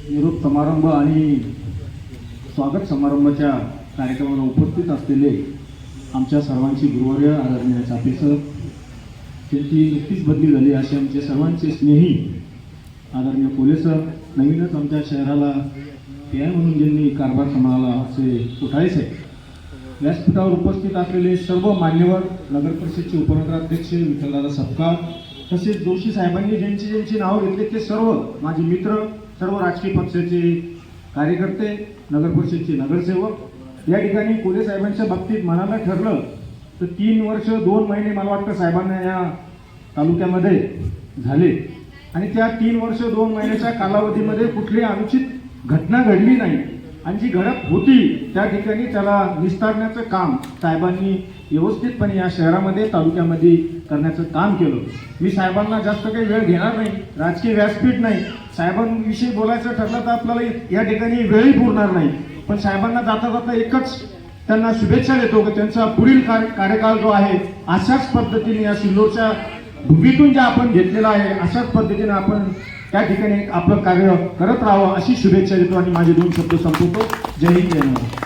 निरोप समारंभ आणि स्वागत समारंभाच्या कार्यक्रमाला उपस्थित असलेले आमच्या सर्वांची गुरुवर्य आदरणीय चापे सर, त्यांची नुकतीच बदली झाली असे आमचे सर्वांचे स्नेही आदरणीय कोले सर, नवीनच आमच्या शहराला पी आय म्हणून ज्यांनी कारभार सांभाळला असे उठायचे, व्यासपीठावर उपस्थित असलेले सर्व मान्यवर, नगर परिषदचे उपनगराध्यक्ष विठ्ठलदादा सपकाळ, तसेच जोशी साहेबांनी ज्यांची नावं घेतले ते सर्व माझे मित्र, सर्व राजकीय पक्षाचे कार्यकर्ते, नगर परिषदचे नगरसेवक। या ठिकाणी कोले साहेबांच्या बाबतीत म्हणायला ठरलं तर 3 वर्ष 2 महिने मला वाटतं साहेबांना या तालुक्यामध्ये झाले आणि त्या 3 वर्ष 2 महिन्याच्या कालावधीमध्ये कुठलीही अनुचित घटना घडली नाही आणि जी घडत होती त्या ठिकाणी त्याला निस्तारण्याचं काम साहेबांनी व्यवस्थितपणे या शहरामध्ये तालुक्यामध्ये करण्याचं काम केलं। मी साहेबांना जास्त काही वेळ घेणार नाही, राजकीय व्यासपीठ नाही, साहेबांविषयी बोलायचं ठरलं तर आपल्याला या ठिकाणी वेळही पुरणार नाही, पण साहेबांना जाता जाता एकच त्यांना शुभेच्छा देतो की त्यांचा पुढील कार्यकाळ जो आहे अशाच पद्धतीने या सिल्लोडच्या भूमीतून जे आपण घेतलेला आहे अशाच पद्धतीने आपण त्या ठिकाणी आपलं कार्य करत राहावं अशी शुभेच्छा देतो आणि माझे 2 शब्द संपवतो। जय हिंद, जय महाराष्ट्र।